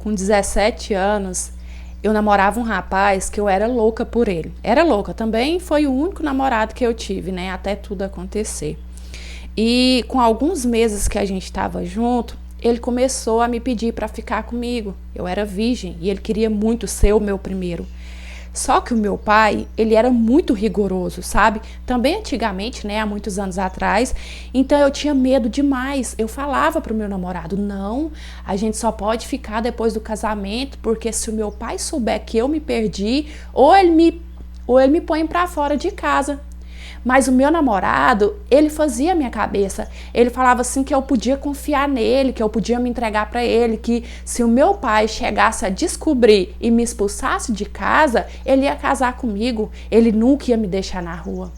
com 17 anos, eu namorava um rapaz que eu era louca por ele. Era louca, também foi o único namorado que eu tive, né? Até tudo acontecer. E com alguns meses que a gente estava junto, ele começou a me pedir para ficar comigo. Eu era virgem e ele queria muito ser o meu primeiro. Só que o meu pai, ele era muito rigoroso, sabe? Também antigamente, né, há muitos anos atrás. Então eu tinha medo demais. Eu falava pro meu namorado, não, a gente só pode ficar depois do casamento, porque se o meu pai souber que eu me perdi, ou ele me põe pra fora de casa. Mas o meu namorado, ele fazia a minha cabeça. Ele falava assim que eu podia confiar nele, que eu podia me entregar para ele, que se o meu pai chegasse a descobrir e me expulsasse de casa, ele ia casar comigo. Ele nunca ia me deixar na rua.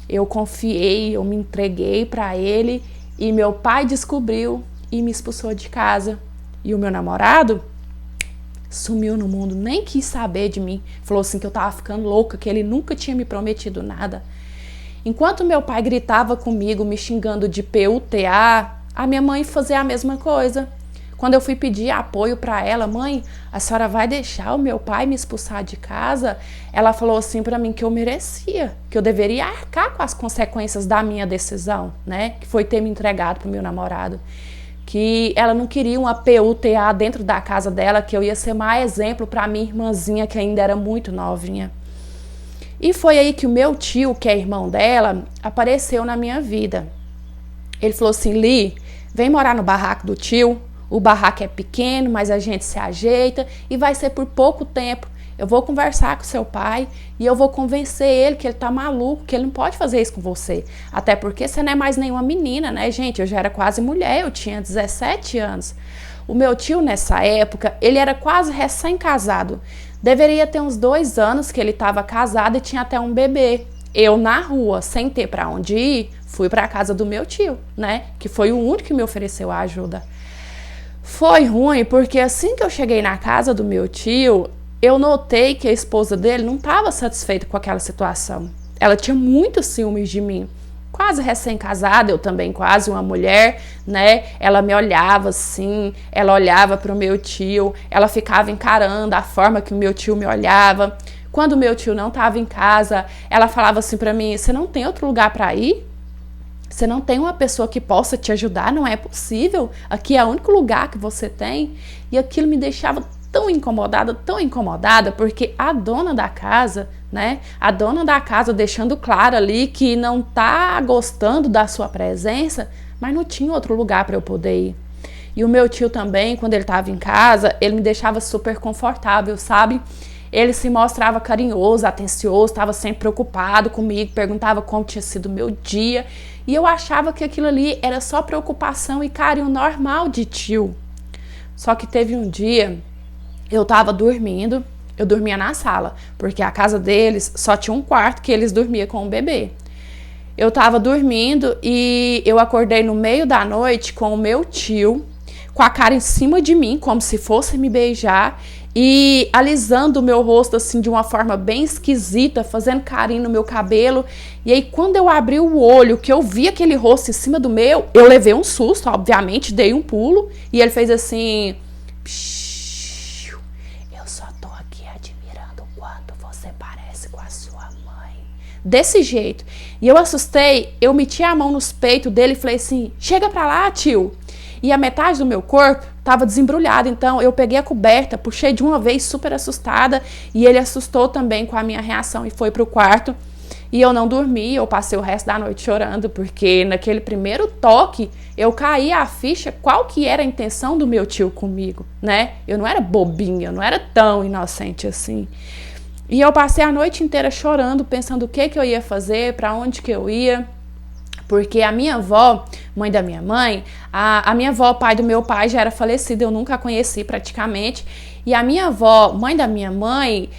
Eu confiei, eu me entreguei para ele e meu pai descobriu e me expulsou de casa. E o meu namorado sumiu no mundo, nem quis saber de mim. Falou assim que eu tava ficando louca, que ele nunca tinha me prometido nada. Enquanto meu pai gritava comigo, me xingando de PUTA, a minha mãe fazia a mesma coisa. Quando eu fui pedir apoio para ela, mãe, a senhora vai deixar o meu pai me expulsar de casa? Ela falou assim para mim que eu merecia, que eu deveria arcar com as consequências da minha decisão, né? Que foi ter me entregado pro meu namorado. Que ela não queria uma PUTA dentro da casa dela, que eu ia ser má exemplo para minha irmãzinha, que ainda era muito novinha. E foi aí que o meu tio, que é irmão dela, apareceu na minha vida. Ele falou assim, Li, vem morar no barraco do tio. O barraco é pequeno, mas a gente se ajeita e vai ser por pouco tempo. Eu vou conversar com seu pai e eu vou convencer ele que ele tá maluco, que ele não pode fazer isso com você. Até porque você não é mais nenhuma menina, né, gente? Eu já era quase mulher, eu tinha 17 anos. O meu tio, nessa época, ele era quase recém-casado. Deveria ter uns 2 anos que ele estava casado e tinha até um bebê. Eu, na rua, sem ter para onde ir, fui para a casa do meu tio, né? Que foi o único que me ofereceu a ajuda. Foi ruim porque assim que eu cheguei na casa do meu tio, eu notei que a esposa dele não estava satisfeita com aquela situação. Ela tinha muitos ciúmes de mim. Quase recém-casada, eu também quase uma mulher, né? Ela me olhava assim, ela olhava para o meu tio, ela ficava encarando a forma que o meu tio me olhava. Quando o meu tio não estava em casa, ela falava assim para mim, você não tem outro lugar para ir? Você não tem uma pessoa que possa te ajudar? Não é possível. Aqui é o único lugar que você tem. E aquilo me deixava tão incomodada, porque a dona da casa, né? A dona da casa deixando claro ali que não tá gostando da sua presença, mas não tinha outro lugar para eu poder ir. E o meu tio também, quando ele estava em casa, ele me deixava super confortável, sabe? Ele se mostrava carinhoso, atencioso, estava sempre preocupado comigo, perguntava como tinha sido o meu dia. E eu achava que aquilo ali era só preocupação e carinho normal de tio. Só que teve um dia, eu estava dormindo, eu dormia na sala, porque a casa deles só tinha um quarto que eles dormiam com o bebê. Eu estava dormindo e eu acordei no meio da noite com o meu tio, com a cara em cima de mim, como se fosse me beijar, e alisando o meu rosto assim de uma forma bem esquisita, fazendo carinho no meu cabelo. E aí quando eu abri o olho, que eu vi aquele rosto em cima do meu, eu levei um susto, obviamente, dei um pulo, e ele fez assim... Eu só tô aqui admirando o quanto você parece com a sua mãe. Desse jeito. E eu assustei, eu meti a mão nos peitos dele e falei assim, chega pra lá, tio. E a metade do meu corpo estava desembrulhada, então eu peguei a coberta, puxei de uma vez super assustada e ele assustou também com a minha reação e foi pro quarto. E eu não dormi, eu passei o resto da noite chorando, porque naquele primeiro toque eu caí a ficha qual que era a intenção do meu tio comigo, né? Eu não era bobinha, eu não era tão inocente assim. E eu passei a noite inteira chorando, pensando o que eu ia fazer, para onde que eu ia. Porque a minha avó, mãe da minha mãe, a minha avó, pai do meu pai, já era falecida, eu nunca a conheci praticamente. E a minha avó, mãe da minha mãe,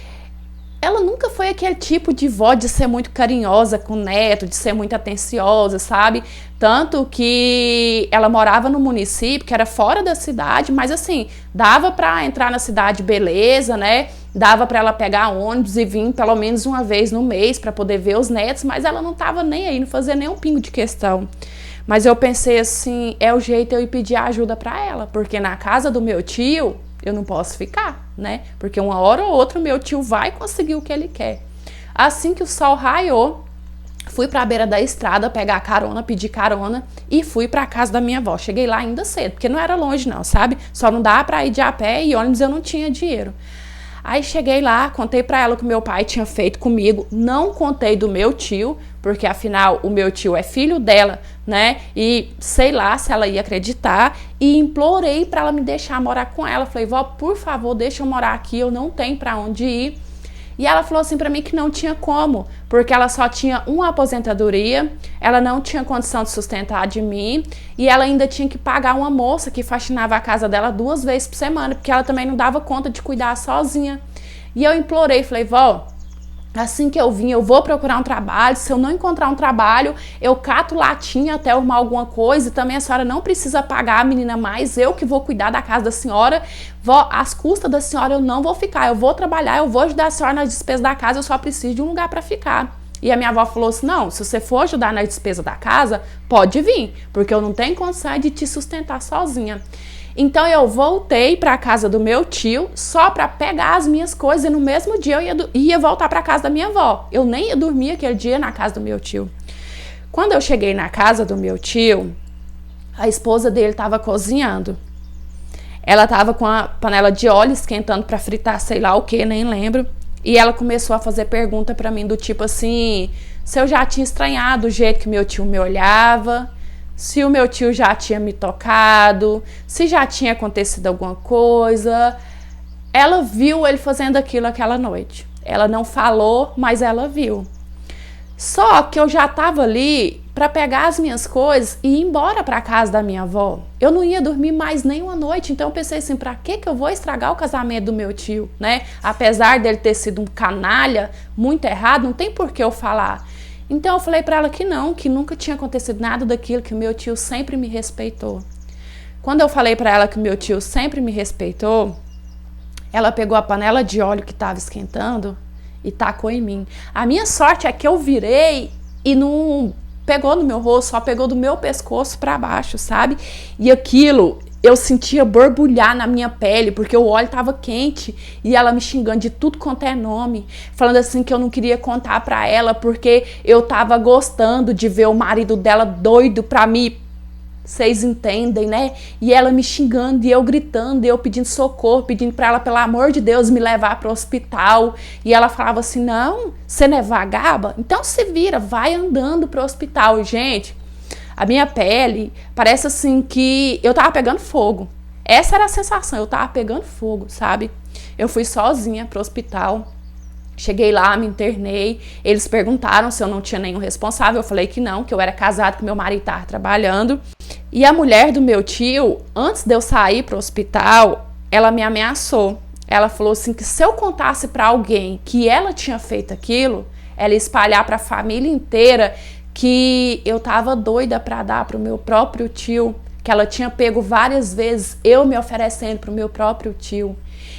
ela nunca foi aquele tipo de vó de ser muito carinhosa com o neto, de ser muito atenciosa, sabe? Tanto que ela morava no município, que era fora da cidade, mas assim, dava pra entrar na cidade, beleza, né? Dava pra ela pegar ônibus e vir pelo menos uma vez no mês pra poder ver os netos, mas ela não tava nem aí, não fazia nem um pingo de questão. Mas eu pensei assim, é o jeito eu ir pedir ajuda pra ela, porque na casa do meu tio eu não posso ficar, né? Porque uma hora ou outra o meu tio vai conseguir o que ele quer. Assim que o sol raiou, fui para a beira da estrada pegar carona, pedir carona e fui para a casa da minha avó. Cheguei lá ainda cedo, porque não era longe não, sabe? Só não dava para ir de a pé e ônibus eu não tinha dinheiro. Aí cheguei lá, contei para ela o que meu pai tinha feito comigo, não contei do meu tio, porque afinal o meu tio é filho dela, né? E sei lá se ela ia acreditar, e implorei para ela me deixar morar com ela. Falei, vó, por favor, deixa eu morar aqui, eu não tenho para onde ir. E ela falou assim para mim que não tinha como, porque ela só tinha uma aposentadoria, ela não tinha condição de sustentar de mim e ela ainda tinha que pagar uma moça que faxinava a casa dela 2 vezes por semana, porque ela também não dava conta de cuidar sozinha. E eu implorei, falei, vó, assim que eu vim, eu vou procurar um trabalho. Se eu não encontrar um trabalho, eu cato latinha até arrumar alguma coisa. E também a senhora não precisa pagar a menina mais, eu que vou cuidar da casa da senhora. Vó, às custas da senhora eu não vou ficar, eu vou trabalhar, eu vou ajudar a senhora nas despesas da casa, eu só preciso de um lugar para ficar. E a minha avó falou assim, não, se você for ajudar na despesa da casa, pode vir, porque eu não tenho condição de te sustentar sozinha. Então eu voltei para a casa do meu tio só para pegar as minhas coisas e no mesmo dia eu ia voltar para a casa da minha avó. Eu nem ia dormir aquele dia na casa do meu tio. Quando eu cheguei na casa do meu tio, a esposa dele estava cozinhando. Ela estava com a panela de óleo esquentando para fritar sei lá o que, nem lembro. E ela começou a fazer pergunta para mim do tipo assim, se eu já tinha estranhado o jeito que meu tio me olhava, se o meu tio já tinha me tocado, se já tinha acontecido alguma coisa. Ela viu ele fazendo aquilo aquela noite. Ela não falou, mas ela viu. Só que eu já estava ali para pegar as minhas coisas e ir embora para casa da minha avó. Eu não ia dormir mais nenhuma noite, então eu pensei assim, para que eu vou estragar o casamento do meu tio, né? Apesar dele ter sido um canalha, muito errado, não tem por que eu falar. Então eu falei para ela que não, que nunca tinha acontecido nada daquilo, que o meu tio sempre me respeitou. Quando eu falei para ela que o meu tio sempre me respeitou, ela pegou a panela de óleo que estava esquentando e tacou em mim. A minha sorte é que eu virei e não pegou no meu rosto, só pegou do meu pescoço para baixo, sabe? E aquilo eu sentia borbulhar na minha pele, porque o óleo estava quente e ela me xingando de tudo quanto é nome, falando assim que eu não queria contar para ela porque eu tava gostando de ver o marido dela doido pra mim. Vocês entendem, né? E ela me xingando e eu gritando, e eu pedindo socorro, pedindo para ela, pelo amor de Deus, me levar para o hospital. E ela falava assim, não, você não é vagaba? Então se vira, vai andando para o hospital. E, gente, a minha pele parece assim que eu tava pegando fogo. Essa era a sensação, eu tava pegando fogo, sabe? Eu fui sozinha pro hospital. Cheguei lá, me internei, eles perguntaram se eu não tinha nenhum responsável, eu falei que não, que eu era casada, que meu marido estava trabalhando. E a mulher do meu tio, antes de eu sair para o hospital, ela me ameaçou. Ela falou assim que se eu contasse para alguém que ela tinha feito aquilo, ela ia espalhar para a família inteira que eu estava doida para dar para o meu próprio tio, que ela tinha pego várias vezes eu me oferecendo para o meu próprio tio.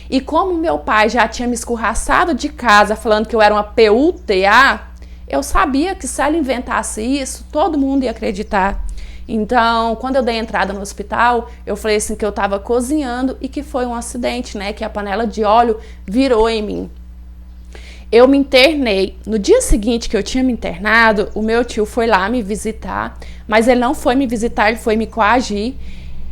E como meu pai já tinha me escorraçado de casa falando que eu era uma PUTA, eu sabia que se ela inventasse isso, todo mundo ia acreditar. Então, quando eu dei entrada no hospital, eu falei assim que eu estava cozinhando e que foi um acidente, né? Que a panela de óleo virou em mim. Eu me internei. No dia seguinte que eu tinha me internado, o meu tio foi lá me visitar, mas ele não foi me visitar, ele foi me coagir.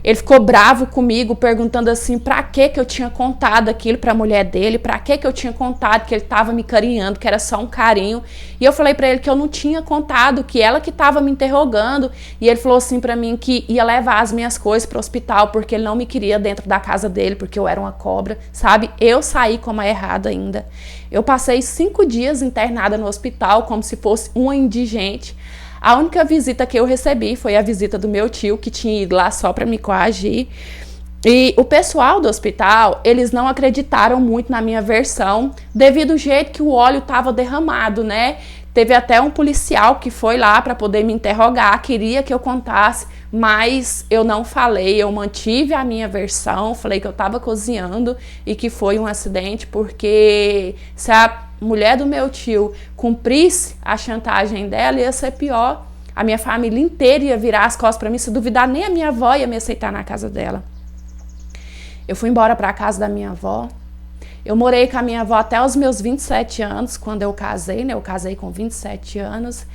Ele ficou bravo comigo, perguntando assim, pra que eu tinha contado aquilo pra mulher dele, pra que eu tinha contado que ele tava me carinhando, que era só um carinho. E eu falei pra ele que eu não tinha contado, que ela que tava me interrogando. E ele falou assim pra mim que ia levar as minhas coisas pro hospital, porque ele não me queria dentro da casa dele, porque eu era uma cobra, sabe? Eu saí como a errada ainda. Eu passei 5 dias internada no hospital, como se fosse uma indigente. A única visita que eu recebi foi a visita do meu tio, que tinha ido lá só para me coagir. E o pessoal do hospital, eles não acreditaram muito na minha versão, devido ao jeito que o óleo estava derramado, né? Teve até um policial que foi lá para poder me interrogar, queria que eu contasse, mas eu não falei, eu mantive a minha versão, falei que eu estava cozinhando e que foi um acidente, porque se a mulher do meu tio cumprisse a chantagem dela, ia ser pior. A minha família inteira ia virar as costas para mim, se duvidar nem a minha avó ia me aceitar na casa dela. Eu fui embora para a casa da minha avó. Eu morei com a minha avó até os meus 27 anos, quando eu casei, né? Eu casei com 27 anos.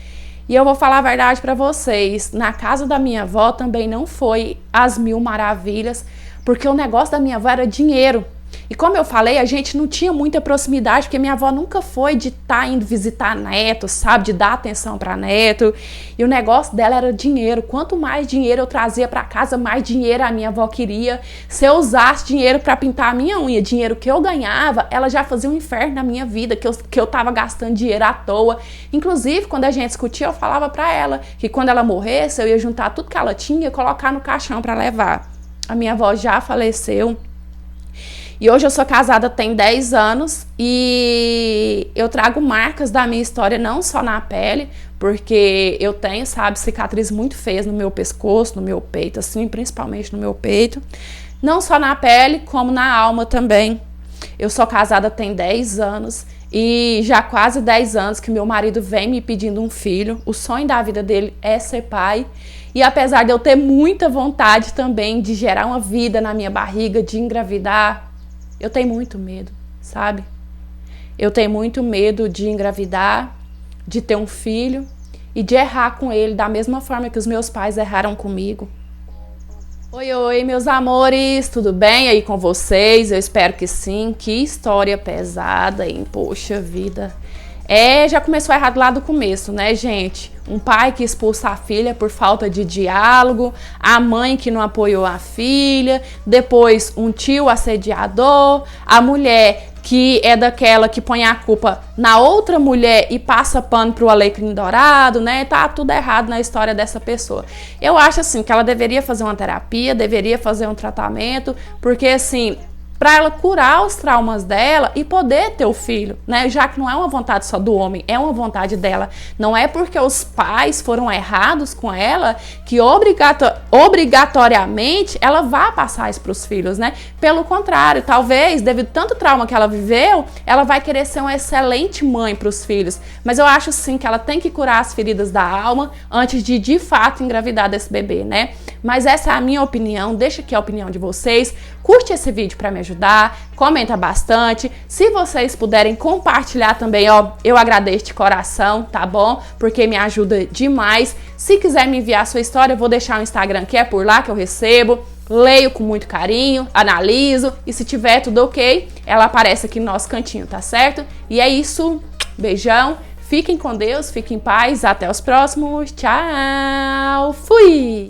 E eu vou falar a verdade para vocês, na casa da minha avó também não foi as mil maravilhas, porque o negócio da minha avó era dinheiro. E como eu falei, a gente não tinha muita proximidade, porque minha avó nunca foi de estar indo visitar neto, sabe? De dar atenção para neto. E o negócio dela era dinheiro. Quanto mais dinheiro eu trazia para casa, mais dinheiro a minha avó queria. Se eu usasse dinheiro para pintar a minha unha, dinheiro que eu ganhava, ela já fazia um inferno na minha vida, que eu tava gastando dinheiro à toa. Inclusive, quando a gente discutia, eu falava para ela que quando ela morresse, eu ia juntar tudo que ela tinha e colocar no caixão para levar. A minha avó já faleceu. E hoje eu sou casada tem 10 anos e eu trago marcas da minha história não só na pele, porque eu tenho, sabe, cicatrizes muito feias no meu pescoço, no meu peito, assim, principalmente no meu peito. Não só na pele, como na alma também. Eu sou casada tem 10 anos e já quase 10 anos que meu marido vem me pedindo um filho. O sonho da vida dele é ser pai. E apesar de eu ter muita vontade também de gerar uma vida na minha barriga, de engravidar, eu tenho muito medo, sabe? Eu tenho muito medo de engravidar, de ter um filho e de errar com ele da mesma forma que os meus pais erraram comigo. Oi, meus amores, tudo bem aí com vocês? Eu espero que sim. Que história pesada, hein? Poxa vida. Já começou errado lá do começo, né, gente? Um pai que expulsa a filha por falta de diálogo, a mãe que não apoiou a filha, depois um tio assediador, a mulher que é daquela que põe a culpa na outra mulher e passa pano pro alecrim dourado, né? Tá tudo errado na história dessa pessoa. Eu acho assim que ela deveria fazer uma terapia, deveria fazer um tratamento, porque assim, para ela curar os traumas dela e poder ter o filho, né? Já que não é uma vontade só do homem, é uma vontade dela. Não é porque os pais foram errados com ela que obrigatoriamente ela vai passar isso para os filhos, né? Pelo contrário, talvez, devido tanto trauma que ela viveu, ela vai querer ser uma excelente mãe para os filhos. Mas eu acho sim que ela tem que curar as feridas da alma antes de fato engravidar desse bebê, né? Mas essa é a minha opinião, deixa aqui a opinião de vocês. Curte esse vídeo para me ajudar, comenta bastante. Se vocês puderem compartilhar também, ó, eu agradeço de coração, tá bom? Porque me ajuda demais. Se quiser me enviar a sua história, eu vou deixar o Instagram que é por lá que eu recebo. Leio com muito carinho, analiso e se tiver tudo ok, ela aparece aqui no nosso cantinho, tá certo? E é isso, beijão, fiquem com Deus, fiquem em paz, até os próximos, tchau, fui!